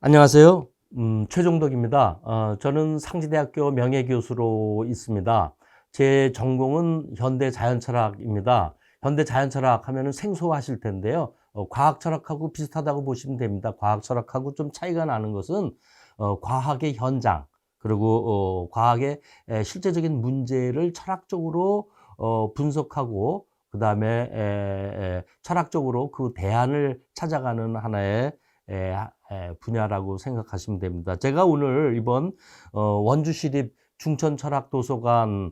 안녕하세요. 최종덕입니다. 저는 상지대학교 명예교수로 있습니다. 제 전공은 현대자연철학입니다. 현대자연철학 하면은 생소하실 텐데요. 과학철학하고 비슷하다고 보시면 됩니다. 과학철학하고 좀 차이가 나는 것은 과학의 현장, 그리고 과학의 실제적인 문제를 철학적으로 분석하고, 그 다음에 철학적으로 그 대안을 찾아가는 하나의 분야라고 생각하시면 됩니다. 제가 오늘 이번 원주시립 중천철학도서관의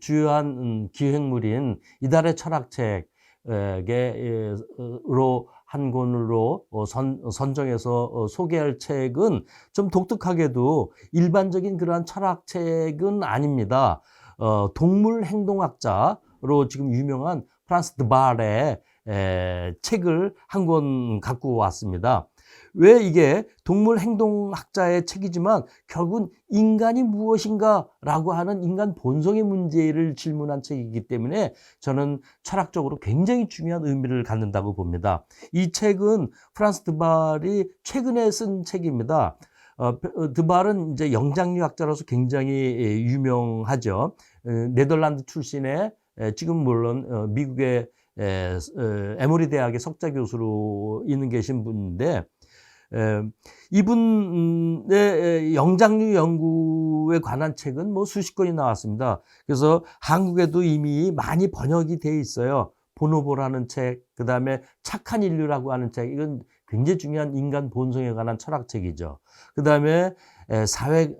주요한 기획물인 이달의 철학책으로 한 권으로 선정해서 소개할 책은 좀 독특하게도 일반적인 그러한 철학책은 아닙니다. 동물 행동학자로 지금 유명한 프란스 드발의 책을 한 권 갖고 왔습니다. 왜 이게 동물 행동학자의 책이지만 결국은 인간이 무엇인가 라고 하는 인간 본성의 문제를 질문한 책이기 때문에 저는 철학적으로 굉장히 중요한 의미를 갖는다고 봅니다. 이 책은 프란스 드발이 최근에 쓴 책입니다. 드발은 이제 영장류학자로서 굉장히 유명하죠. 네덜란드 출신의 지금 물론 미국의 에모리 대학의 석좌 교수로 있는 계신 분인데, 이분의 영장류 연구에 관한 책은 뭐 수십 권이 나왔습니다. 그래서 한국에도 이미 많이 번역이 돼 있어요. 보노보라는 책, 그 다음에 착한 인류라고 하는 책, 이건 굉장히 중요한 인간 본성에 관한 철학책이죠. 그 다음에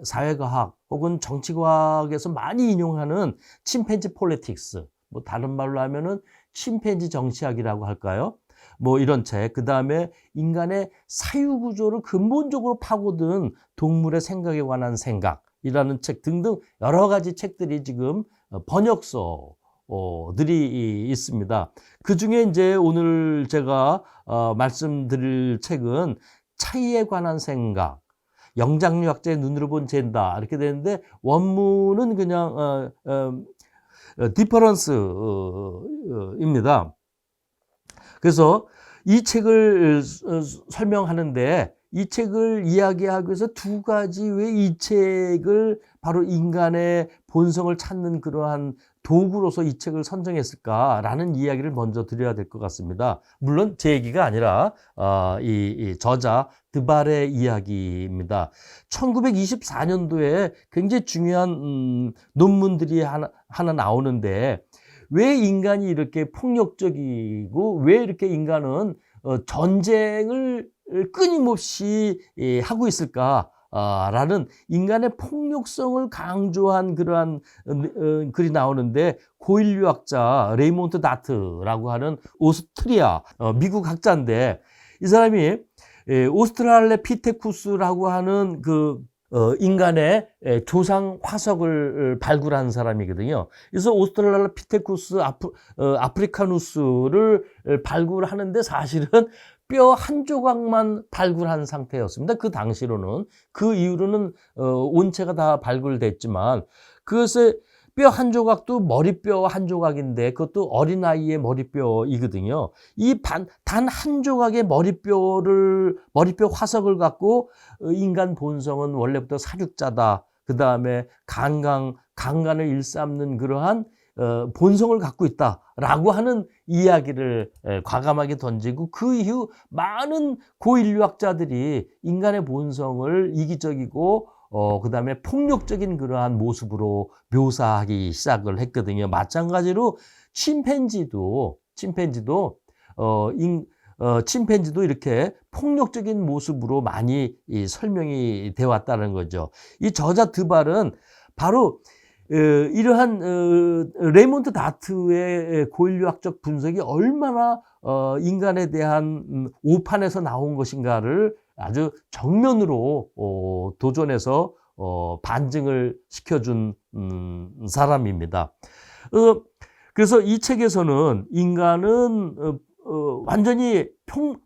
사회과학 혹은 정치과학에서 많이 인용하는 침팬지 폴리틱스, 뭐 다른 말로 하면은 침팬지 정치학이라고 할까요? 뭐 이런 책, 그 다음에 인간의 사유구조를 근본적으로 파고든 동물의 생각에 관한 생각이라는 책 등등 여러 가지 책들이 지금 번역서들이 있습니다. 그 중에 이제 오늘 제가 말씀드릴 책은 차이에 관한 생각, 영장류학자의 눈으로 본 젠다 이렇게 되는데, 원문은 그냥 디퍼런스입니다. 그래서 이 책을 설명하는데, 이 책을 이야기하기 위해서 두 가지, 왜 이 책을 바로 인간의 본성을 찾는 그러한 도구로서 이 책을 선정했을까라는 이야기를 먼저 드려야 될 것 같습니다. 물론 제 얘기가 아니라 이 저자 드발의 이야기입니다. 1924년도에 굉장히 중요한 논문들이 하나 나오는데, 왜 인간이 이렇게 폭력적이고 왜 이렇게 인간은 전쟁을 끊임없이 하고 있을까? 라는 인간의 폭력성을 강조한 그러한 글이 나오는데, 고인류학자 레이몬트 다트라고 하는 오스트리아 미국 학자인데, 이 사람이 오스트랄레피테쿠스라고 하는 그 인간의 조상 화석을 발굴한 사람이거든요. 그래서 오스트랄로피테쿠스 아프리카누스를 발굴하는데 사실은 뼈 한 조각만 발굴한 상태였습니다. 그 당시로는. 그 이후로는 온체가 다 발굴됐지만, 그것의 뼈 한 조각도 머리뼈 한 조각인데 그것도 어린아이의 머리뼈이거든요. 이 단 한 조각의 머리뼈 화석을 갖고 인간 본성은 원래부터 사육자다, 그 다음에 강간을 일삼는 그러한 본성을 갖고 있다라고 하는 이야기를 과감하게 던지고, 그 이후 많은 고인류학자들이 인간의 본성을 이기적이고 그 다음에 폭력적인 그러한 모습으로 묘사하기 시작을 했거든요. 마찬가지로 침팬지도 이렇게 폭력적인 모습으로 많이 설명이 되어 왔다는 거죠. 이 저자 드발은 바로 이러한 레이몬트 다트의 고인류학적 분석이 얼마나 인간에 대한 오판에서 나온 것인가를 아주 정면으로 도전해서 반증을 시켜준 사람입니다. 그래서 이 책에서는 인간은 완전히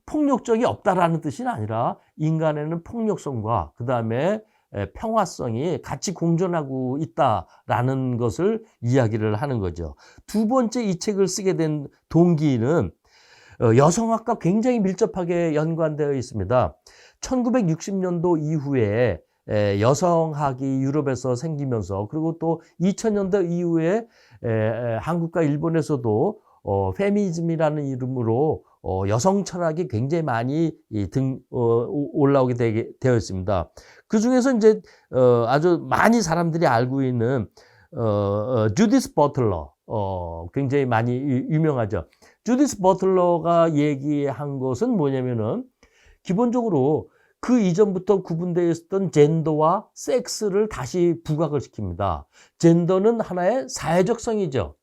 폭력적이 없다라는 뜻이 아니라 인간에는 폭력성과 그 다음에 평화성이 같이 공존하고 있다라는 것을 이야기를 하는 거죠. 두 번째 이 책을 쓰게 된 동기는 여성학과 굉장히 밀접하게 연관되어 있습니다. 1960년도 이후에 여성학이 유럽에서 생기면서 그리고 또 2000년대 이후에 한국과 일본에서도 페미니즘이라는 이름으로 여성 철학이 굉장히 많이 올라오게 되어 있습니다. 그 중에서 이제 아주 많이 사람들이 알고 있는 주디스 버틀러 굉장히 많이 유명하죠. 주디스 버틀러가 얘기한 것은 뭐냐면은 기본적으로 그 이전부터 구분되어 있었던 젠더와 섹스를 다시 부각을 시킵니다. 젠더는 하나의 사회적 성이죠.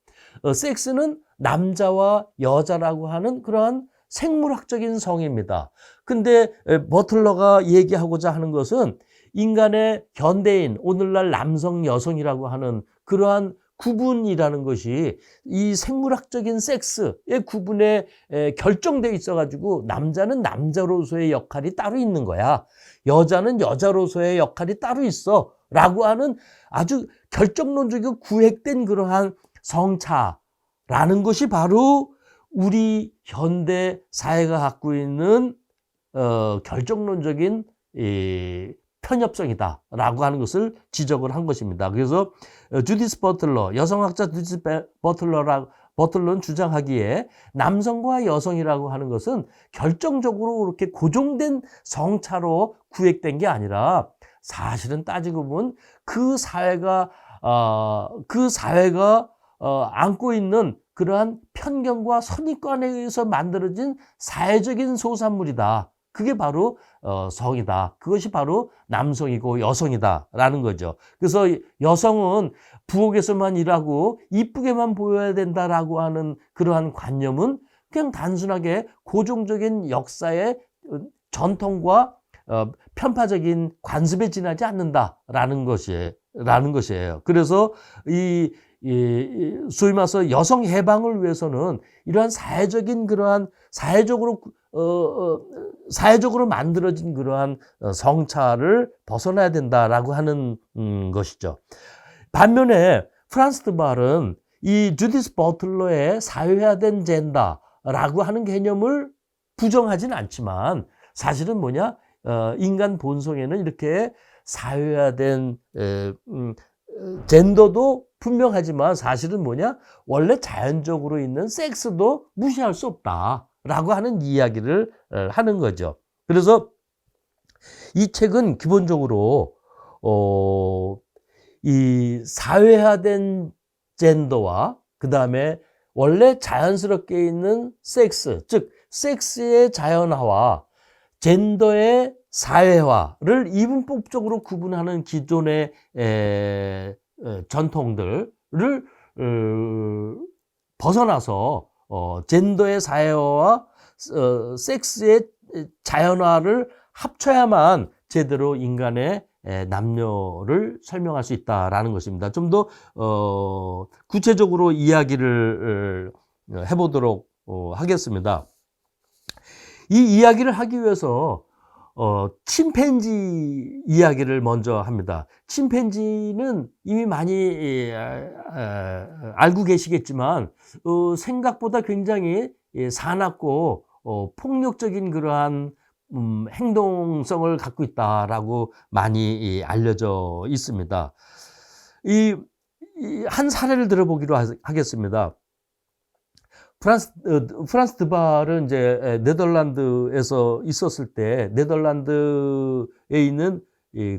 섹스는 남자와 여자라고 하는 그러한 생물학적인 성입니다. 근데 버틀러가 얘기하고자 하는 것은 인간의 현대인, 오늘날 남성, 여성이라고 하는 그러한 구분이라는 것이 이 생물학적인 섹스의 구분에 결정되어 있어가지고 남자는 남자로서의 역할이 따로 있는 거야. 여자는 여자로서의 역할이 따로 있어. 라고 하는 아주 결정론적이고 구획된 그러한 성차라는 것이 바로 우리 현대 사회가 갖고 있는 결정론적인 편협성이다라고 하는 것을 지적을 한 것입니다. 그래서 주디스 버틀러, 여성학자 주디스 버틀러는 주장하기에 남성과 여성이라고 하는 것은 결정적으로 그렇게 고정된 성차로 구획된 게 아니라 사실은 따지고 보면 그 사회가 안고 있는 그러한 편견과 선입관에 의해서 만들어진 사회적인 소산물이다. 그게 바로 성이다. 그것이 바로 남성이고 여성이다라는 거죠. 그래서 여성은 부엌에서만 일하고 이쁘게만 보여야 된다라고 하는 그러한 관념은 그냥 단순하게 고정적인 역사의 전통과 편파적인 관습에 지나지 않는다라는 것이에요. 그래서 소위 말해서 여성 해방을 위해서는 이러한 사회적인 그러한 사회적으로 만들어진 그러한 성차를 벗어나야 된다라고 하는 것이죠. 반면에 프란스 드발은 이 주디스 버틀러의 사회화된 젠더라고 하는 개념을 부정하지는 않지만 사실은 뭐냐? 인간 본성에는 이렇게 사회화된 젠더도 분명하지만 사실은 뭐냐? 원래 자연적으로 있는 섹스도 무시할 수 없다라고 하는 이야기를 하는 거죠. 그래서 이 책은 기본적으로 이 사회화된 젠더와 그 다음에 원래 자연스럽게 있는 섹스, 즉 섹스의 자연화와 젠더의 사회화를 이분법적으로 구분하는 기존의 전통들을 벗어나서 젠더의 사회화와 섹스의 자연화를 합쳐야만 제대로 인간의 남녀를 설명할 수 있다라는 것입니다. 좀 더 구체적으로 이야기를 해보도록 하겠습니다. 이 이야기를 하기 위해서 침팬지 이야기를 먼저 합니다. 침팬지는 이미 많이 알고 계시겠지만 생각보다 굉장히 사납고 폭력적인 그러한 행동성을 갖고 있다라고 많이 알려져 있습니다. 한 사례를 들어보기로 하겠습니다. 프란스 드발은 이제 네덜란드에서 있었을 때 네덜란드에 있는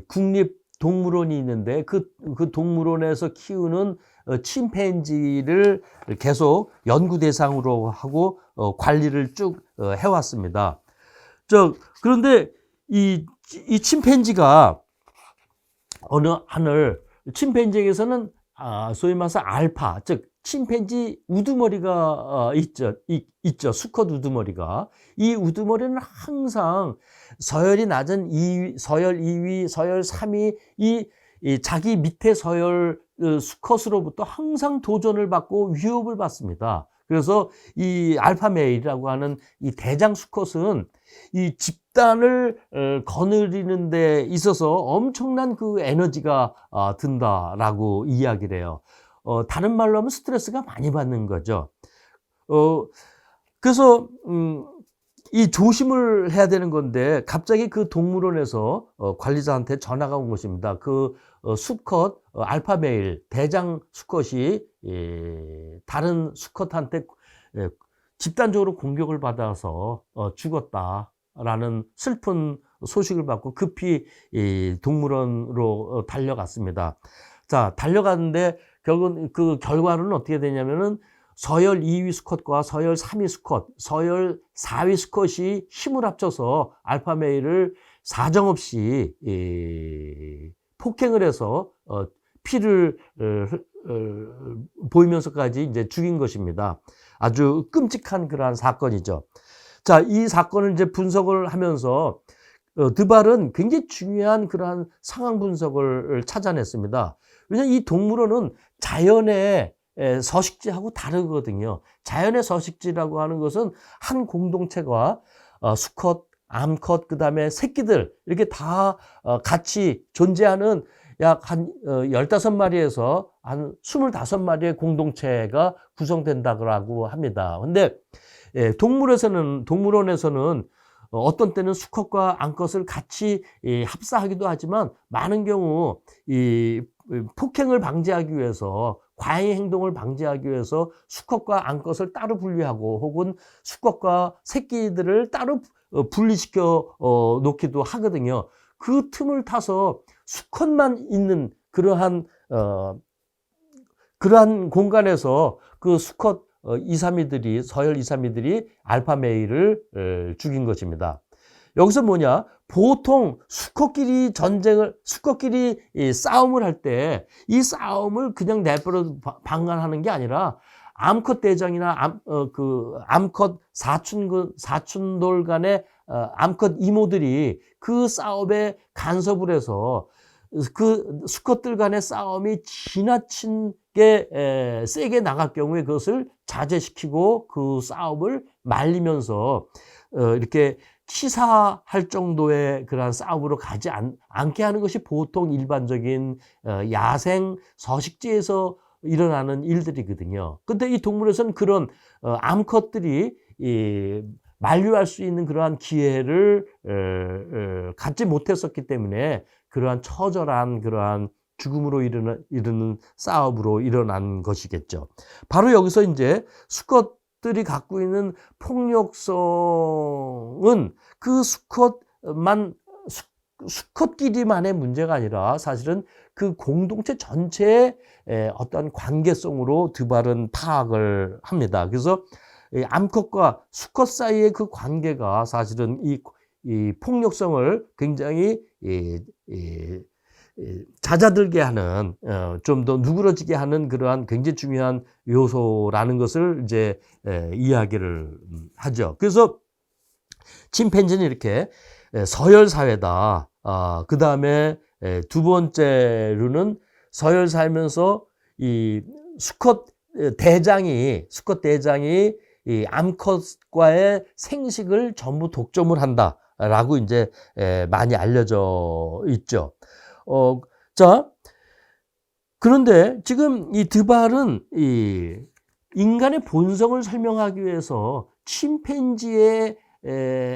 국립 동물원이 있는데 그 동물원에서 키우는 침팬지를 계속 연구 대상으로 하고 관리를 쭉 해왔습니다. 그런데 이 침팬지가 어느 하늘 침팬지에게서는 소위 말해서 알파, 즉 침팬지 우두머리가 있죠. 수컷 우두머리가. 이 우두머리는 항상 서열이 낮은 2위, 서열 2위, 서열 3위 이 자기 밑에 서열 수컷으로부터 항상 도전을 받고 위협을 받습니다. 그래서 이 알파 메일이라고 하는 이 대장 수컷은 이 집단을 거느리는 데 있어서 엄청난 그 에너지가 든다라고 이야기를 해요. 다른 말로 하면 스트레스가 많이 받는 거죠. 그래서 이 조심을 해야 되는 건데 갑자기 그 동물원에서 관리자한테 전화가 온 것입니다. 그 수컷 알파 메일 대장 수컷이 다른 수컷한테 집단적으로 공격을 받아서 죽었다라는 슬픈 소식을 받고 급히 동물원으로 달려갔습니다. 자, 달려갔는데 결국은 그 결과는 어떻게 되냐면은 서열 2위 수컷과 서열 3위 수컷, 서열 4위 수컷이 힘을 합쳐서 알파 메일을 사정없이 폭행을 해서 피를 보이면서까지 이제 죽인 것입니다. 아주 끔찍한 그러한 사건이죠. 자, 이 사건을 이제 분석을 하면서 드발은 굉장히 중요한 그러한 상황 분석을 찾아냈습니다. 왜냐하면 이 동물원은 자연의 서식지하고 다르거든요. 자연의 서식지라고 하는 것은 한 공동체가 수컷, 암컷, 그 다음에 새끼들 이렇게 다 같이 존재하는 약 한 15마리에서 한 25마리의 공동체가 구성된다고 합니다. 근데 동물원에서는 어떤 때는 수컷과 암컷을 같이 합사하기도 하지만 많은 경우 이 폭행을 방지하기 위해서 과잉 행동을 방지하기 위해서 수컷과 암컷을 따로 분리하고 혹은 수컷과 새끼들을 따로 분리시켜 놓기도 하거든요. 그 틈을 타서 수컷만 있는 그러한 공간에서 그 수컷 2, 3위들이 서열 2, 3위들이 알파 메일을 죽인 것입니다. 여기서 뭐냐? 보통 수컷끼리 싸움을 할 때 이 싸움을 그냥 내버려 방관하는 게 아니라 암컷 대장이나 암컷 사춘돌 간의 암컷 이모들이 그 싸움에 간섭을 해서 그 수컷들 간의 싸움이 지나치게 세게 나갈 경우에 그것을 자제시키고 그 싸움을 말리면서 이렇게 치사할 정도의 그러한 싸움으로 가지 않게 하는 것이 보통 일반적인 야생 서식지에서 일어나는 일들이거든요. 근데 이 동물에서는 그런 암컷들이 만류할 수 있는 그러한 기회를 갖지 못했었기 때문에 그러한 처절한 그러한 죽음으로 이르는 싸움으로 일어난 것이겠죠. 바로 여기서 이제 수컷들이 갖고 있는 폭력성은 그 수컷끼리만의 문제가 아니라 사실은 그 공동체 전체의 어떤 관계성으로 드발은 파악을 합니다. 그래서 암컷과 수컷 사이의 그 관계가 사실은 이 폭력성을 굉장히 잦아들게 하는 좀 더 누그러지게 하는 그러한 굉장히 중요한 요소라는 것을 이제 이야기를 하죠. 그래서 침팬지는 이렇게 서열 사회다. 그 다음에 두 번째로는 서열 살면서 이 수컷 대장이 이 암컷과의 생식을 전부 독점을 한다라고 이제 많이 알려져 있죠. 자, 그런데 지금 이 드발은 이 인간의 본성을 설명하기 위해서 침팬지의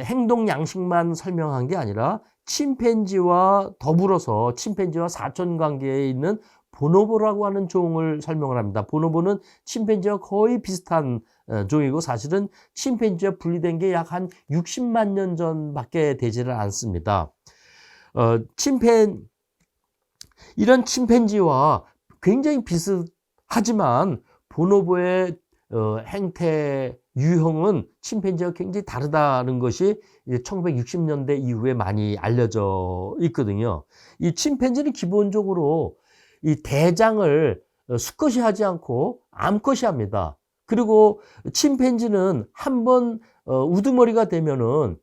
행동 양식만 설명한 게 아니라 침팬지와 더불어서 침팬지와 사촌 관계에 있는 보노보라고 하는 종을 설명을 합니다. 보노보는 침팬지와 거의 비슷한 종이고 사실은 침팬지와 분리된 게 약 한 60만 년 전밖에 되지를 않습니다. 이런 침팬지와 굉장히 비슷하지만 보노보의 행태 유형은 침팬지와 굉장히 다르다는 것이 1960년대 이후에 많이 알려져 있거든요. 이 침팬지는 기본적으로 이 대장을 수컷이 하지 않고 암컷이 합니다. 그리고 침팬지는 한번 우두머리가 되면은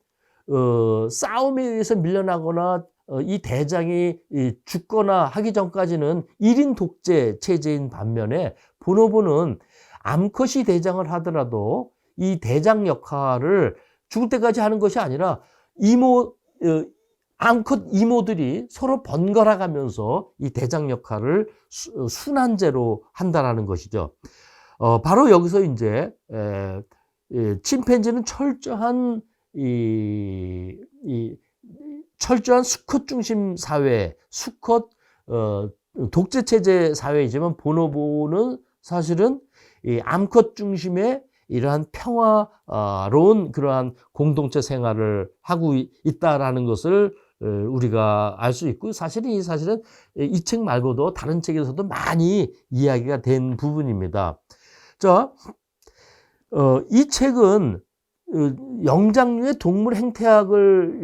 싸움에 의해서 밀려나거나 이 대장이 죽거나 하기 전까지는 1인 독재 체제인 반면에 보노보는 암컷이 대장을 하더라도 이 대장 역할을 죽을 때까지 하는 것이 아니라 암컷 이모들이 서로 번갈아 가면서 이 대장 역할을 순환제로 한다라는 것이죠. 바로 여기서 이제 침팬지는 철저한 수컷 중심 사회, 독재 체제 사회이지만 보노보는 사실은 이 암컷 중심의 이러한 평화로운 그러한 공동체 생활을 하고 있다라는 것을 우리가 알 수 있고, 사실은 이 책 말고도 다른 책에서도 많이 이야기가 된 부분입니다. 자, 이 책은 영장류의 동물 행태학을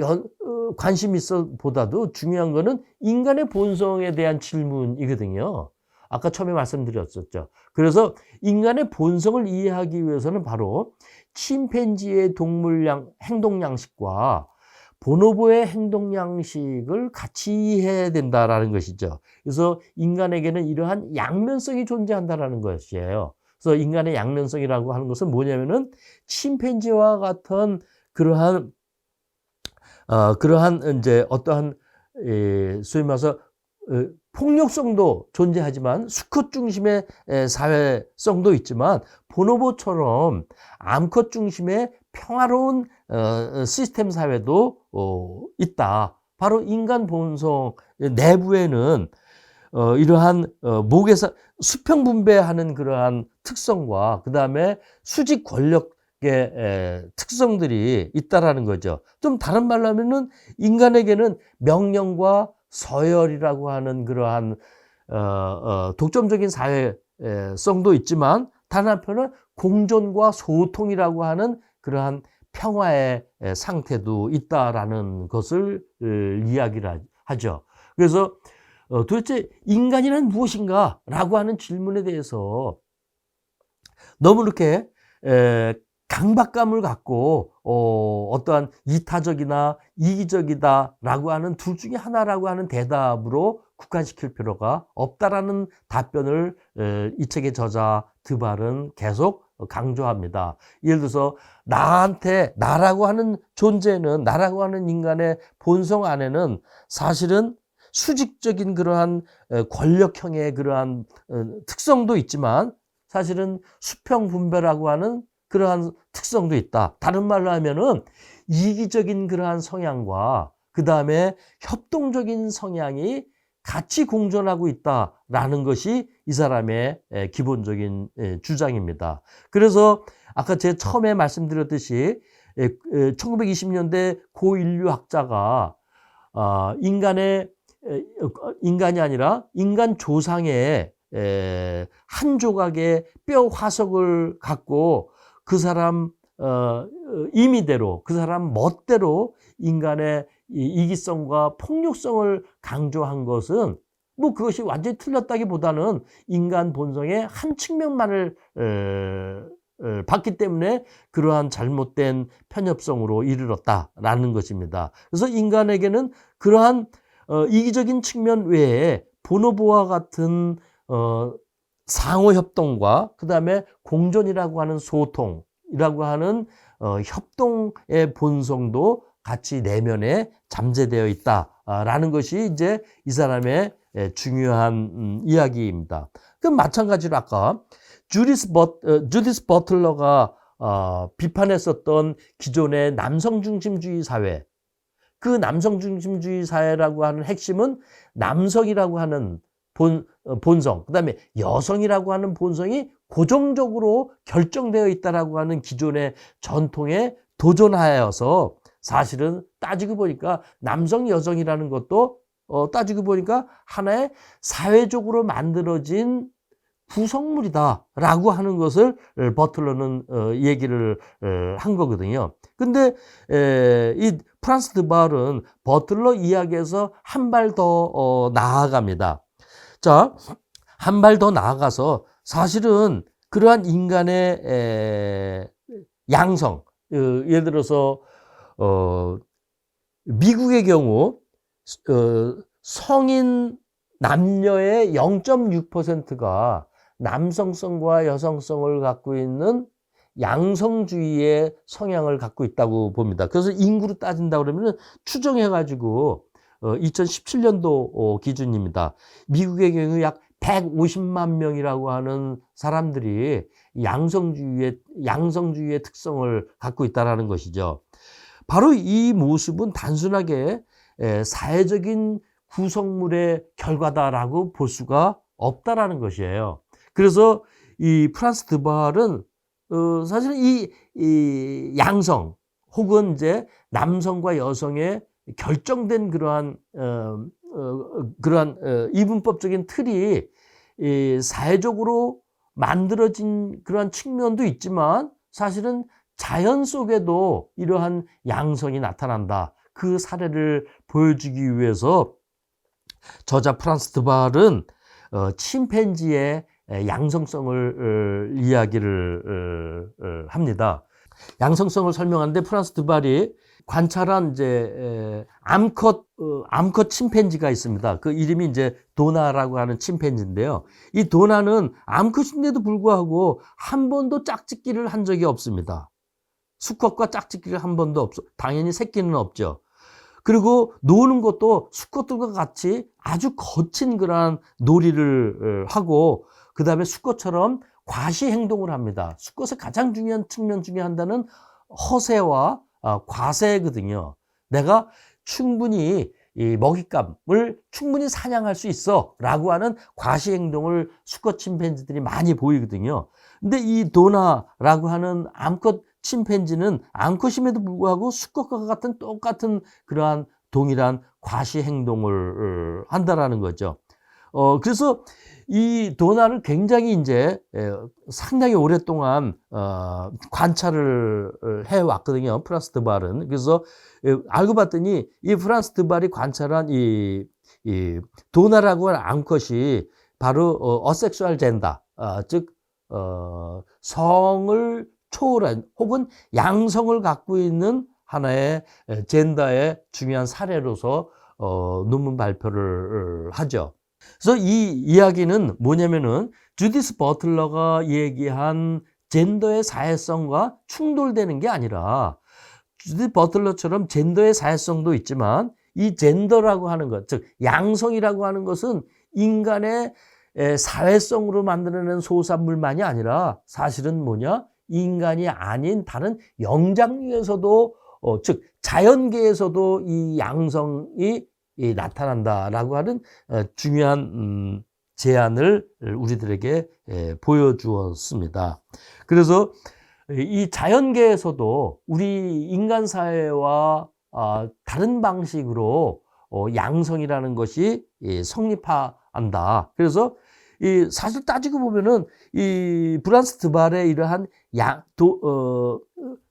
관심 있어 보다도 중요한 거는 인간의 본성에 대한 질문이거든요. 아까 처음에 말씀드렸었죠. 그래서 인간의 본성을 이해하기 위해서는 바로 침팬지의 행동 양식과 보노보의 행동 양식을 같이 이해해야 된다라는 것이죠. 그래서 인간에게는 이러한 양면성이 존재한다라는 것이에요. 그래서 인간의 양면성이라고 하는 것은 뭐냐면은 침팬지와 같은 그러한 이제 어떠한 소위 말해서 폭력성도 존재하지만 수컷 중심의 사회성도 있지만 보노보처럼 암컷 중심의 평화로운 시스템 사회도 있다. 바로 인간 본성 내부에는 이러한 목에서 수평 분배하는 그러한 특성과 그 다음에 수직 권력의 특성들이 있다라는 거죠. 좀 다른 말로 하면은 인간에게는 명령과 서열이라고 하는 그러한 독점적인 사회성도 있지만 다른 한편은 공존과 소통이라고 하는 그러한 평화의 상태도 있다라는 것을 이야기를 하죠. 그래서 도대체 인간이란 무엇인가? 라고 하는 질문에 대해서 너무 이렇게 강박감을 갖고 어떠한 이타적이나 이기적이다라고 하는 둘 중에 하나라고 하는 대답으로 국한시킬 필요가 없다라는 답변을 이 책의 저자 드발은 계속 강조합니다. 예를 들어서 나라고 하는 존재는, 나라고 하는 인간의 본성 안에는 사실은 수직적인 그러한 권력형의 그러한 특성도 있지만 사실은 수평 분배라고 하는 그러한 특성도 있다. 다른 말로 하면은 이기적인 그러한 성향과 그 다음에 협동적인 성향이 같이 공존하고 있다라는 것이 이 사람의 기본적인 주장입니다. 그래서 아까 제가 처음에 말씀드렸듯이 1920년대 고 인류학자가 인간이 아니라 인간 조상의 한 조각의 뼈 화석을 갖고 그 사람 임의대로, 그 사람 멋대로 인간의 이기성과 폭력성을 강조한 것은 뭐 그것이 완전히 틀렸다기보다는 인간 본성의 한 측면만을 봤기 때문에 그러한 잘못된 편협성으로 이르렀다라는 것입니다. 그래서 인간에게는 그러한 이기적인 측면 외에 보노보와 같은 상호협동과 그 다음에 공존이라고 하는 소통이라고 하는 협동의 본성도 같이 내면에 잠재되어 있다라는 것이 이제 이 사람의 중요한 이야기입니다. 그럼 마찬가지로 아까 주디스 버틀러가 비판했었던 기존의 남성 중심주의 사회, 그 남성 중심주의 사회라고 하는 핵심은 남성이라고 하는 본성, 그 다음에 여성이라고 하는 본성이 고정적으로 결정되어 있다라고 하는 기존의 전통에 도전하여서 사실은 따지고 보니까 남성, 여성이라는 것도 따지고 보니까 하나의 사회적으로 만들어진 구성물이다라고 하는 것을 버틀러는 얘기를 한 거거든요. 근데 이 프란스 드발은 버틀러 이야기에서 한 발 더 나아갑니다. 자, 한 발 더 나아가서 사실은 그러한 인간의 양성, 예를 들어서 미국의 경우 성인 남녀의 0.6%가 남성성과 여성성을 갖고 있는 양성주의의 성향을 갖고 있다고 봅니다. 그래서 인구로 따진다 그러면 추정해가지고 2017년도 기준입니다. 미국의 경우 약 150만 명이라고 하는 사람들이 양성주의의 특성을 갖고 있다라는 것이죠. 바로 이 모습은 단순하게 사회적인 구성물의 결과다라고 볼 수가 없다라는 것이에요. 그래서 이 프란스 드발은 사실은 이 양성 혹은 이제 남성과 여성의 결정된 그러한 이분법적인 틀이 사회적으로 만들어진 그러한 측면도 있지만 사실은 자연 속에도 이러한 양성이 나타난다. 그 사례를 보여주기 위해서 저자 프란스 드발은 침팬지의 양성성을 이야기를 합니다. 양성성을 설명하는데 프란스 드발이 관찰한 이제 암컷 침팬지가 있습니다. 그 이름이 이제 도나라고 하는 침팬지인데요. 이 도나는 암컷인데도 불구하고 한 번도 짝짓기를 한 적이 없습니다. 수컷과 짝짓기를 한 번도 없어. 당연히 새끼는 없죠. 그리고 노는 것도 수컷들과 같이 아주 거친 그러한 놀이를 하고 그 다음에 수컷처럼 과시 행동을 합니다. 수컷의 가장 중요한 측면 중에 하나는 허세와 과세거든요. 내가 충분히 이 먹잇감을 충분히 사냥할 수 있어 라고 하는 과시 행동을 수컷 침팬지들이 많이 보이거든요. 근데 이 도나라고 하는 암컷 침팬지는 암컷임에도 불구하고 수컷과 같은 똑같은 그러한 동일한 과시 행동을 한다라는 거죠. 그래서 이 도나를 굉장히 이제 상당히 오랫동안 관찰을 해왔거든요. 프란스 드발은. 그래서 알고 봤더니 이 프란스 드발이 관찰한 이 도나라고 하는 암컷이 바로 어섹슈얼 젠더, 즉 성을 초월한 혹은 양성을 갖고 있는 하나의 젠더의 중요한 사례로서 논문 발표를 하죠. 그래서 이 이야기는 뭐냐면은 주디스 버틀러가 얘기한 젠더의 사회성과 충돌되는 게 아니라 주디스 버틀러처럼 젠더의 사회성도 있지만 이 젠더라고 하는 것, 즉 양성이라고 하는 것은 인간의 사회성으로 만들어낸 소산물만이 아니라 사실은 뭐냐? 인간이 아닌 다른 영장류에서도 즉 자연계에서도 이 양성이 나타난다라고 하는 중요한 제안을 우리들에게 보여주었습니다. 그래서 이 자연계에서도 우리 인간 사회와 다른 방식으로 양성이라는 것이 성립한다. 그래서 사실 따지고 보면은 이 프란스 드발의 이러한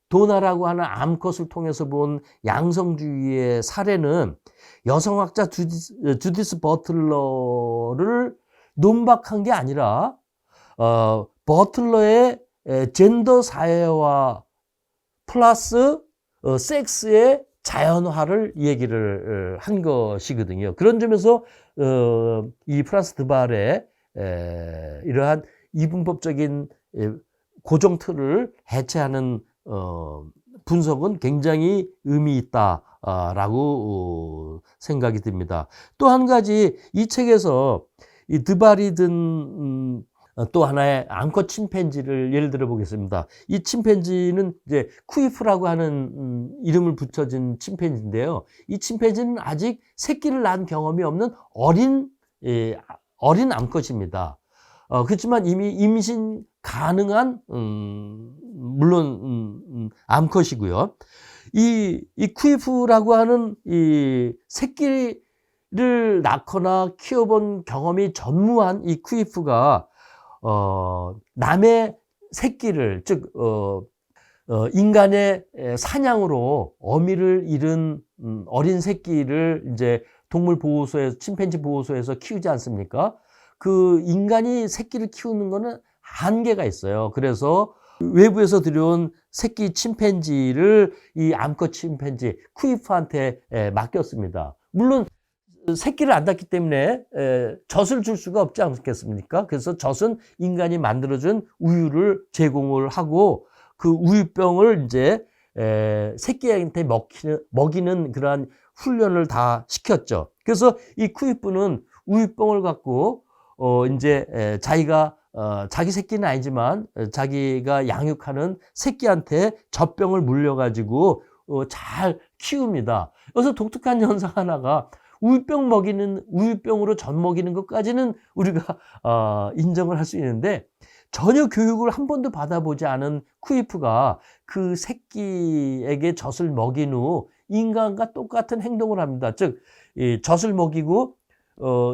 도나라고 하는 암컷을 통해서 본 양성주의의 사례는 여성학자 주디스 버틀러를 논박한 게 아니라 버틀러의 젠더 사회화 플러스 섹스의 자연화를 얘기를 한 것이거든요. 그런 점에서 이 프란스 드발의 이러한 이분법적인 고정 틀을 해체하는 분석은 굉장히 의미 있다라고 생각이 듭니다. 또 한 가지 이 책에서 이 드발이 든 또 하나의 암컷 침팬지를 예를 들어 보겠습니다. 이 침팬지는 이제 쿠이프라고 하는 이름을 붙여진 침팬지인데요. 이 침팬지는 아직 새끼를 낳은 경험이 없는 어린 암컷입니다. 그렇지만 이미 임신 가능한 물론 암컷이고요. 이 쿠이프라고 하는 이 새끼를 낳거나 키워본 경험이 전무한 이 쿠이프가 남의 새끼를 즉 인간의 사냥으로 어미를 잃은 어린 새끼를 이제 동물 보호소에서 침팬지 보호소에서 키우지 않습니까? 그 인간이 새끼를 키우는 거는 한계가 있어요. 그래서 외부에서 들여온 새끼 침팬지를 이 암컷 침팬지 쿠이프한테 맡겼습니다. 물론 새끼를 안 낳기 때문에 젖을 줄 수가 없지 않겠습니까? 그래서 젖은 인간이 만들어준 우유를 제공을 하고 그 우유병을 이제 새끼한테 먹이는 그러한 훈련을 다 시켰죠. 그래서 이 쿠이프는 우유병을 갖고 이제 자기가 자기 새끼는 아니지만 자기가 양육하는 새끼한테 젖병을 물려가지고 잘 키웁니다. 여기서 독특한 현상 하나가 우유병으로 젖 먹이는 것까지는 우리가 인정을 할 수 있는데 전혀 교육을 한 번도 받아보지 않은 쿠이프가 그 새끼에게 젖을 먹인 후 인간과 똑같은 행동을 합니다. 즉, 이 젖을 먹이고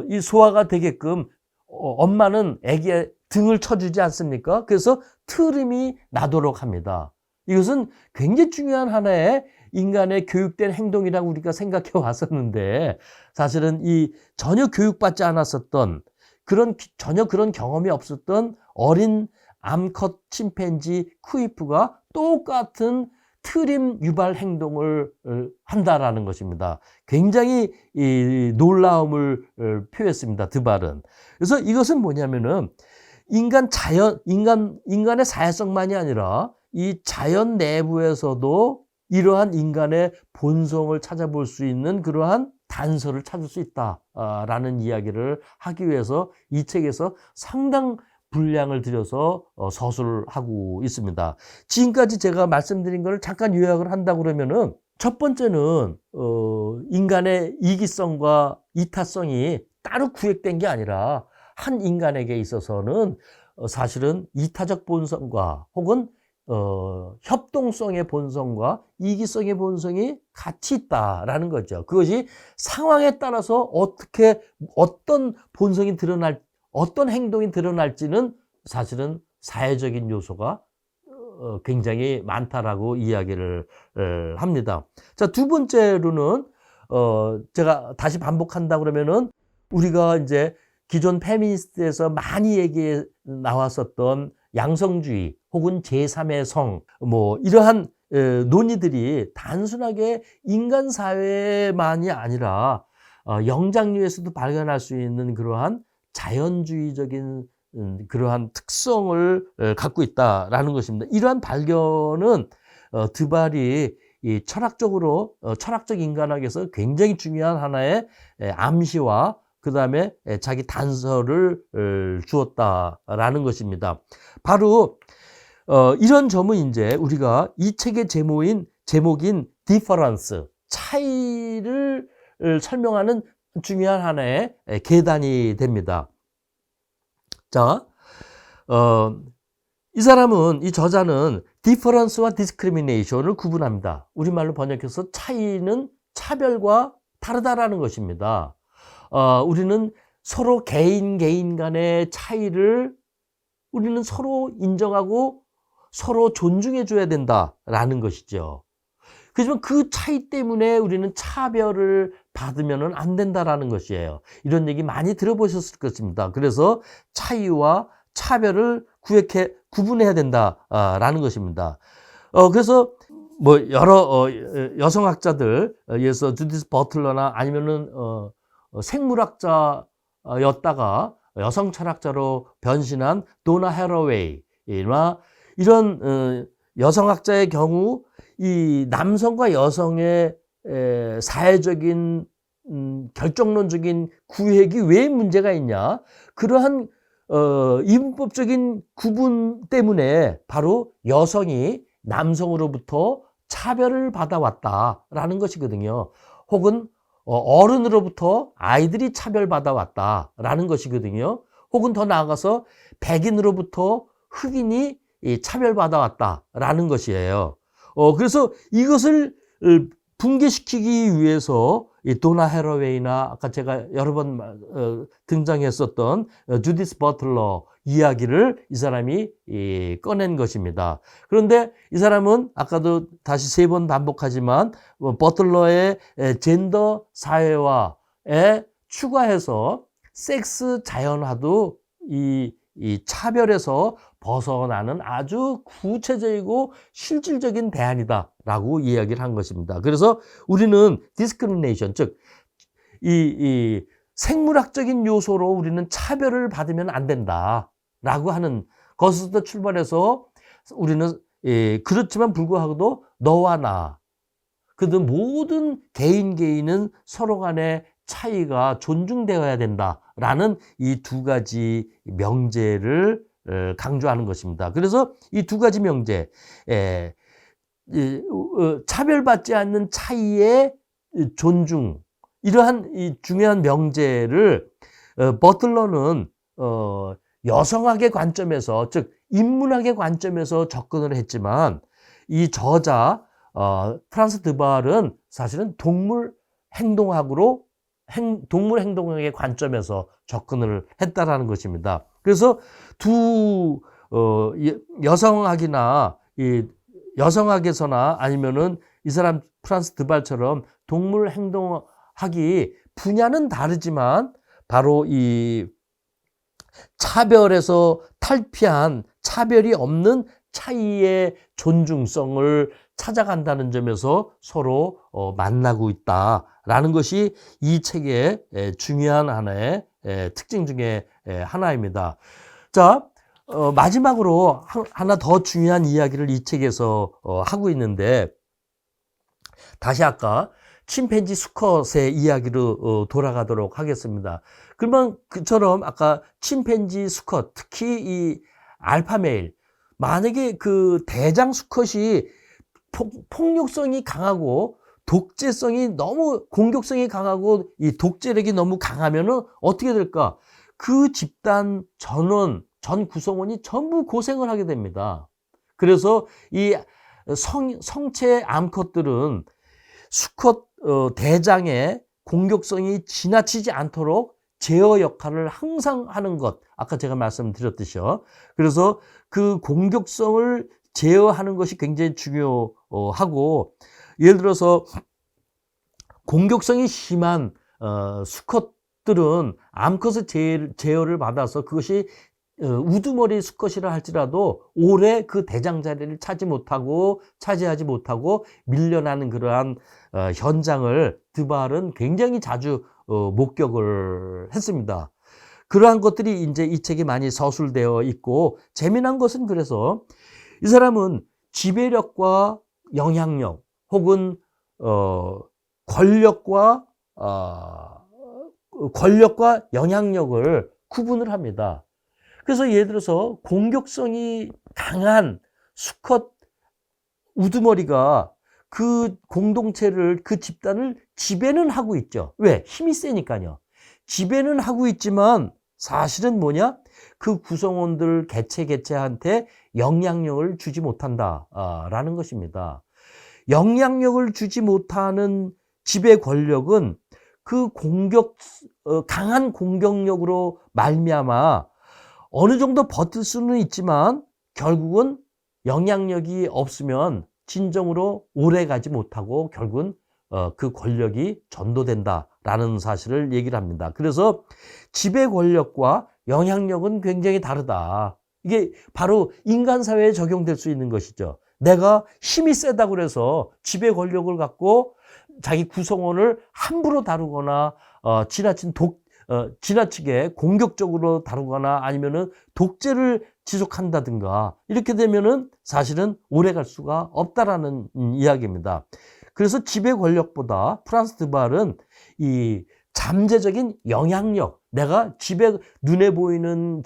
이 소화가 되게끔 엄마는 아기의 등을 쳐주지 않습니까? 그래서 트림이 나도록 합니다. 이것은 굉장히 중요한 하나의 인간의 교육된 행동이라고 우리가 생각해 왔었는데 사실은 이 전혀 교육받지 않았었던 전혀 그런 경험이 없었던 어린 암컷 침팬지 쿠이프가 똑같은 트림 유발 행동을 한다라는 것입니다. 굉장히 놀라움을 표했습니다. 드발은. 그래서 이것은 뭐냐면은 인간의 사회성만이 아니라 이 자연 내부에서도 이러한 인간의 본성을 찾아볼 수 있는 그러한 단서를 찾을 수 있다라는 이야기를 하기 위해서 이 책에서 상당 분량을 들여서 서술을 하고 있습니다. 지금까지 제가 말씀드린 것을 잠깐 요약을 한다고 그러면은 첫 번째는 인간의 이기성과 이타성이 따로 구획된 게 아니라 한 인간에게 있어서는 사실은 이타적 본성과 혹은 협동성의 본성과 이기성의 본성이 같이 있다라는 거죠. 그것이 상황에 따라서 어떤 본성이 어떤 행동이 드러날지는 사실은 사회적인 요소가 굉장히 많다라고 이야기를 합니다. 자, 두 번째로는 제가 다시 반복한다 그러면은 우리가 이제 기존 페미니스트에서 많이 얘기에 나왔었던 양성주의 혹은 제3의 성, 이러한 논의들이 단순하게 인간 사회만이 아니라 영장류에서도 발견할 수 있는 그러한 자연주의적인 그러한 특성을 갖고 있다라는 것입니다. 이러한 발견은 드발이 이 철학적 인간학에서 굉장히 중요한 하나의 암시와 그 다음에 자기 단서를 주었다라는 것입니다. 바로 이런 점은 이제 우리가 이 책의 제목인 difference, 차이를 설명하는 중요한 하나의 계단이 됩니다. 자, 이 저자는 difference와 discrimination을 구분합니다. 우리말로 번역해서 차이는 차별과 다르다라는 것입니다. 우리는 서로 개인 간의 차이를 우리는 서로 인정하고 서로 존중해 줘야 된다라는 것이죠. 그렇지만 그 차이 때문에 우리는 차별을 받으면 안 된다라는 것이에요. 이런 얘기 많이 들어보셨을 것입니다. 그래서 차이와 차별을 구분해야 된다라는 것입니다. 그래서 여러 여성학자들, 예서 주디스 버틀러나 아니면은 생물학자였다가 여성 철학자로 변신한 도나 해러웨이나 이런 여성학자의 경우 이 남성과 여성의 사회적인 결정론적인 구획이 왜 문제가 있냐? 그러한 이분법적인 구분 때문에 바로 여성이 남성으로부터 차별을 받아왔다라는 것이거든요. 혹은 어른으로부터 아이들이 차별받아왔다라는 것이거든요. 혹은 더 나아가서 백인으로부터 흑인이 차별받아왔다라는 것이에요. 그래서 이것을 붕괴시키기 위해서 이 도나 해러웨이나 아까 제가 여러 번 등장했었던 주디스 버틀러 이야기를 이 사람이 꺼낸 것입니다. 그런데 이 사람은 아까도 다시 3번 반복하지만 버틀러의 젠더 사회화에 추가해서 섹스 자연화도 이 차별에서 벗어나는 아주 구체적이고 실질적인 대안이다라고 이야기를 한 것입니다. 그래서 우리는 discrimination, 즉 이 생물학적인 요소로 우리는 차별을 받으면 안 된다라고 하는 것에서 출발해서 우리는 그렇지만 불구하고도 너와 나, 그들 모든 개인은 서로 간의 차이가 존중되어야 된다라는 이 두 가지 명제를 강조하는 것입니다. 그래서 이 두 가지 명제, 차별받지 않는 차이의 존중, 이러한 이 중요한 명제를 버틀러는 여성학의 관점에서, 즉 인문학의 관점에서 접근을 했지만, 이 저자 프란스 드발은 사실은 동물 행동학의 관점에서 접근을 했다라는 것입니다. 그래서 여성학이나 이 여성학에서나 아니면은 이 사람 프란스 드발처럼 동물 행동학이 분야는 다르지만 바로 이 차별에서 탈피한, 차별이 없는 차이의 존중성을 찾아간다는 점에서 서로 만나고 있다라는 것이 이 책의 중요한 하나의 특징 중에 하나입니다. 자, 마지막으로 하나 더 중요한 이야기를 이 책에서 하고 있는데, 다시 아까 침팬지 수컷의 이야기로 돌아가도록 하겠습니다. 그러면 그처럼 아까 침팬지 수컷, 특히 이 알파메일, 만약에 그 대장 수컷이 폭력성이 강하고 독재성이 너무, 공격성이 강하고 이 독재력이 너무 강하면은 어떻게 될까? 그 집단 전 구성원이 전부 고생을 하게 됩니다. 그래서 이 성체 암컷들은 수컷 대장의 공격성이 지나치지 않도록 제어 역할을 항상 하는 것, 아까 제가 말씀드렸듯이요. 그래서 그 공격성을 제어하는 것이 굉장히 중요하고, 예를 들어서 공격성이 심한 수컷들은 암컷의 제어를 받아서 그것이 우두머리 수컷이라 할지라도 오래 그 대장 자리를 차지하지 못하고 밀려나는 그러한 현장을 드발은 굉장히 자주 목격을 했습니다. 그러한 것들이 이제 이 책에 많이 서술되어 있고, 재미난 것은 그래서 이 사람은 지배력과 영향력 혹은 권력과 영향력을 구분을 합니다. 그래서 예를 들어서 공격성이 강한 수컷 우두머리가 그 공동체를, 그 집단을 지배는 하고 있죠. 왜? 힘이 세니까요. 지배는 하고 있지만 사실은 뭐냐? 그 구성원들 개체한테 영향력을 주지 못한다라는 것입니다. 영향력을 주지 못하는 지배 권력은 그 강한 공격력으로 말미암아 어느 정도 버틸 수는 있지만 결국은 영향력이 없으면 진정으로 오래 가지 못하고 결국은 그 권력이 전도된다라는 사실을 얘기를 합니다. 그래서 지배 권력과 영향력은 굉장히 다르다. 이게 바로 인간 사회에 적용될 수 있는 것이죠. 내가 힘이 세다고 해서 지배 권력을 갖고 자기 구성원을 함부로 다루거나 지나치게 공격적으로 다루거나 아니면은 독재를 지속한다든가 이렇게 되면은 사실은 오래 갈 수가 없다라는 이야기입니다. 그래서 지배 권력보다 프란스 드발은 이 잠재적인 영향력, 내가 눈에 보이는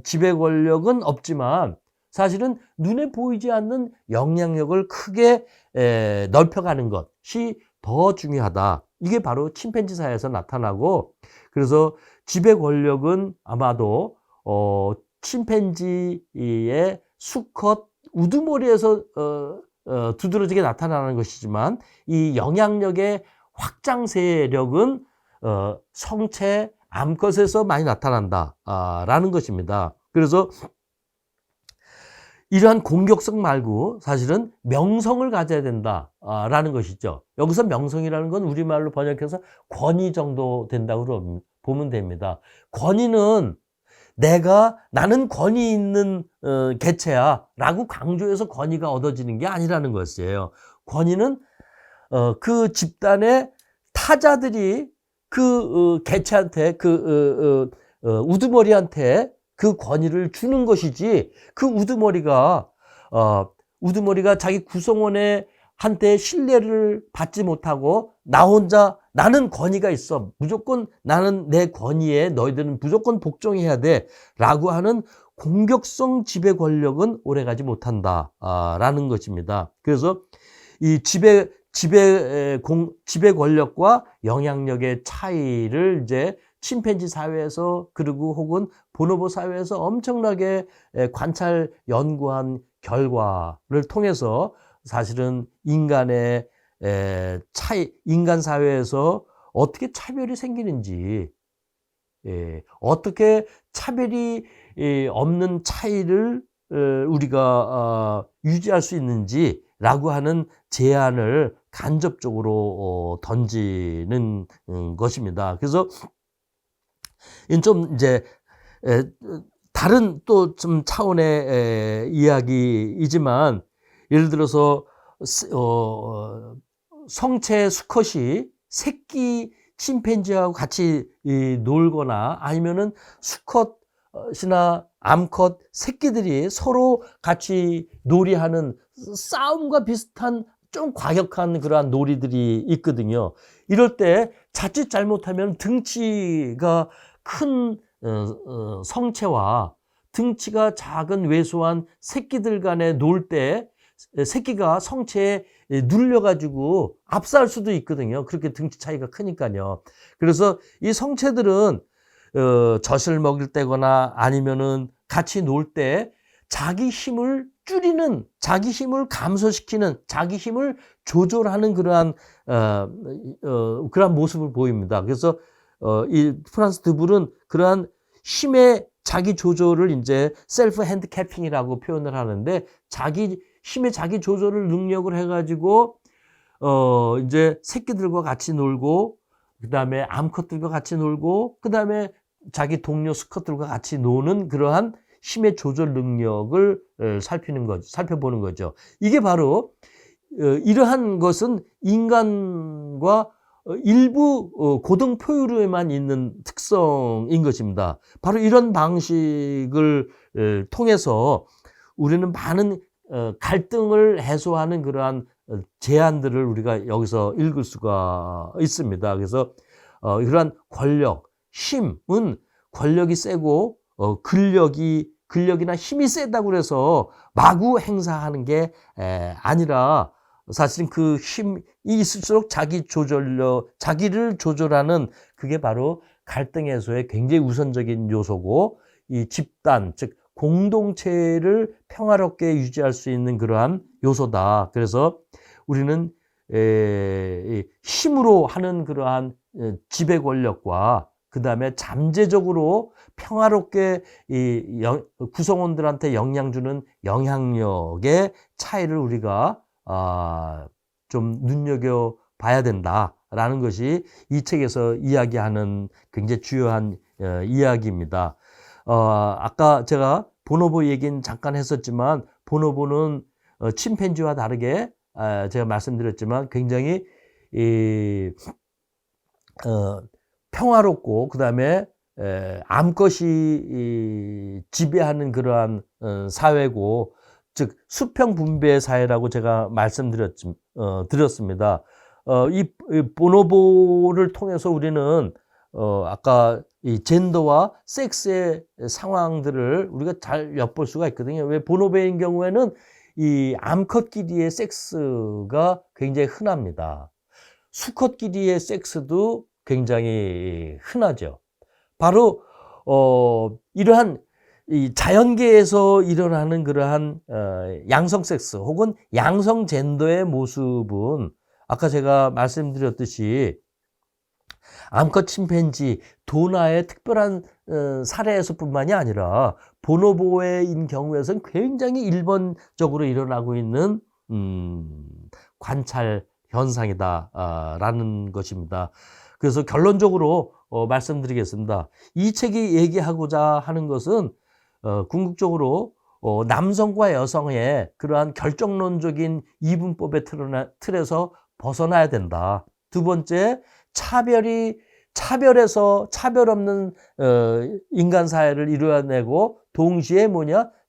지배 권력은 없지만 사실은 눈에 보이지 않는 영향력을 크게 넓혀가는 것이 더 중요하다. 이게 바로 침팬지 사회에서 나타나고, 그래서 지배 권력은 아마도 침팬지의 수컷 우두머리에서 두드러지게 나타나는 것이지만 이 영향력의 확장 세력은 성체 암컷에서 많이 나타난다라는 것입니다. 그래서 이러한 공격성 말고 사실은 명성을 가져야 된다라는 것이죠. 여기서 명성이라는 건 우리말로 번역해서 권위 정도 된다고 보면 됩니다. 권위는 나는 권위 있는 개체야 라고 강조해서 권위가 얻어지는 게 아니라는 것이에요. 권위는 그 집단의 타자들이 그 개체한테, 우두머리한테 그 권위를 주는 것이지, 그 우두머리가 자기 구성원의 한테 신뢰를 받지 못하고 나 혼자 나는 권위가 있어. 무조건 나는 내 권위에 너희들은 무조건 복종해야 돼. 라고 하는 공격성 지배 권력은 오래가지 못한다. 라는 것입니다. 그래서 이 지배 권력과 영향력의 차이를 이제 침팬지 사회에서 그리고 혹은 보노보 사회에서 엄청나게 관찰 연구한 결과를 통해서 사실은 인간의 인간 사회에서 어떻게 차별이 생기는지, 어떻게 차별이 없는 차이를 우리가 유지할 수 있는지라고 하는 제안을 간접적으로 던지는 것입니다. 그래서 좀 이제 다른 또 좀 차원의 이야기이지만 예를 들어서 성체 수컷이 새끼 침팬지하고 같이 놀거나 아니면은 수컷이나 암컷 새끼들이 서로 같이 놀이하는 싸움과 비슷한 좀 과격한 그러한 놀이들이 있거든요. 이럴 때 자칫 잘못하면 등치가 큰 성체와 등치가 작은 왜소한 새끼들 간에 놀 때 새끼가 성체에 눌려가지고 압사할 수도 있거든요. 그렇게 등치 차이가 크니까요. 그래서 이 성체들은 젖을 먹일 때거나 아니면은 같이 놀 때 자기 힘을 줄이는, 자기 힘을 감소시키는, 자기 힘을 조절하는 그러한 그러한 모습을 보입니다. 그래서 이 프란스 드불은 그러한 힘의 자기 조절을 이제 셀프 핸디캐핑이라고 표현을 하는데 힘의 자기 조절을 능력을 해가지고 이제 새끼들과 같이 놀고 그다음에 암컷들과 같이 놀고 그다음에 자기 동료 수컷들과 같이 노는 그러한 힘의 조절 능력을 살펴보는 거죠. 이게 바로 이러한 것은 인간과 일부 고등 표율에만 있는 특성인 것입니다. 바로 이런 방식을 통해서 우리는 많은 갈등을 해소하는 그러한 제안들을 우리가 여기서 읽을 수가 있습니다. 그래서 이러한 권력, 힘은 권력이 세고 근력이나 힘이 세다고 해서 마구 행사하는 게 아니라 사실은 그 힘이 있을수록 자기를 조절하는 그게 바로 갈등 해소의 굉장히 우선적인 요소고 이 집단, 즉 공동체를 평화롭게 유지할 수 있는 그러한 요소다. 그래서 우리는 힘으로 하는 그러한 지배 권력과 그 다음에 잠재적으로 평화롭게 구성원들한테 영향 주는 영향력의 차이를 우리가 좀 눈여겨봐야 된다라는 것이 이 책에서 이야기하는 굉장히 주요한 이야기입니다. 아까 제가 보노보 얘기는 잠깐 했었지만 보노보는 침팬지와 다르게 제가 말씀드렸지만 굉장히 평화롭고 그 다음에 암컷이 지배하는 그러한 사회고 즉 수평 분배 사회라고 제가 드렸습니다. 이 보노보를 통해서 우리는 아까 이 젠더와 섹스의 상황들을 우리가 잘 엿볼 수가 있거든요. 왜 보노보인 경우에는 이 암컷끼리의 섹스가 굉장히 흔합니다. 수컷끼리의 섹스도 굉장히 흔하죠. 바로 이러한 이 자연계에서 일어나는 그러한 양성 섹스 혹은 양성 젠더의 모습은 아까 제가 말씀드렸듯이 암컷 침팬지 도나의 특별한 사례에서뿐만이 아니라 보노보인 경우에서는 굉장히 일반적으로 일어나고 있는 관찰 현상이다라는 것입니다. 그래서 결론적으로 말씀드리겠습니다. 이 책이 얘기하고자 하는 것은 궁극적으로 남성과 여성의 그러한 결정론적인 이분법의 틀에서 벗어나야 된다. 두 번째, 차별에서 차별 없는 인간 사회를 이루어내고 동시에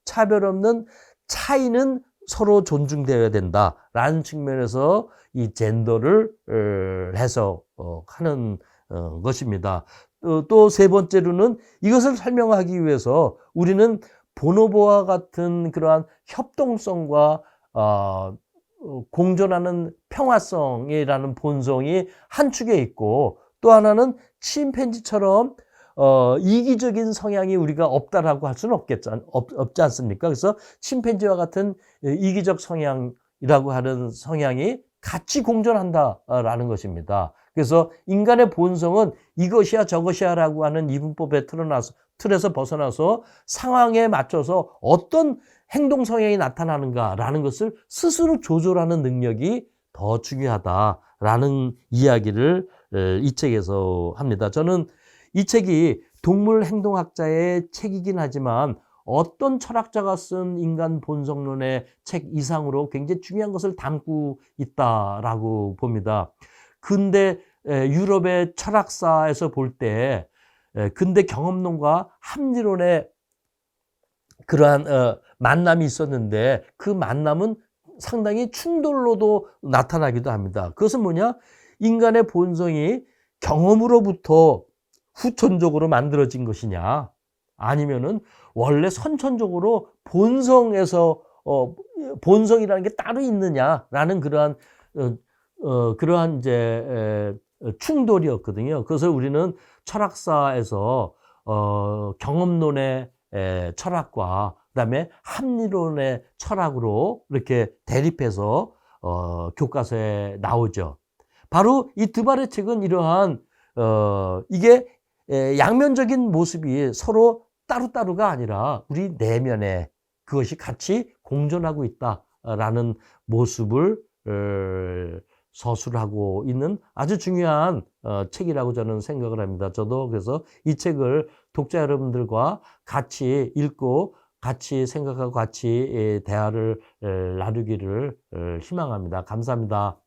차별 없는 차이는 서로 존중되어야 된다라는 측면에서 이 젠더를 해석하는 것입니다. 또 세 번째로는 이것을 설명하기 위해서 우리는 보노보와 같은 그러한 협동성과 공존하는 평화성이라는 본성이 한 축에 있고, 또 하나는 침팬지처럼 이기적인 성향이 우리가 없다라고 할 수는 없지 않습니까? 그래서 침팬지와 같은 이기적 성향이라고 하는 성향이 같이 공존한다라는 것입니다. 그래서 인간의 본성은 이것이야 저것이야라고 하는 이분법의 틀에서 벗어나서 상황에 맞춰서 어떤 행동 성향이 나타나는가라는 것을 스스로 조절하는 능력이 더 중요하다라는 이야기를 이 책에서 합니다. 저는 이 책이 동물 행동학자의 책이긴 하지만 어떤 철학자가 쓴 인간 본성론의 책 이상으로 굉장히 중요한 것을 담고 있다라고 봅니다. 근대 유럽의 철학사에서 볼 때 근대 경험론과 합리론의 그러한 만남이 있었는데, 그 만남은 상당히 충돌로도 나타나기도 합니다. 그것은 뭐냐? 인간의 본성이 경험으로부터 후천적으로 만들어진 것이냐, 아니면은 원래 선천적으로 본성에서 본성이라는 게 따로 있느냐라는 그러한 이제 충돌이었거든요. 그래서 우리는 철학사에서 경험론의 철학과 그다음에 합리론의 철학으로 이렇게 대립해서 교과서에 나오죠. 바로 이 드발의 책은 이러한 이게 양면적인 모습이 서로 따로따로가 아니라 우리 내면에 그것이 같이 공존하고 있다라는 모습을 서술하고 있는 아주 중요한 책이라고 저는 생각을 합니다. 저도 그래서 이 책을 독자 여러분들과 같이 읽고 같이 생각하고 같이 대화를 나누기를 희망합니다. 감사합니다.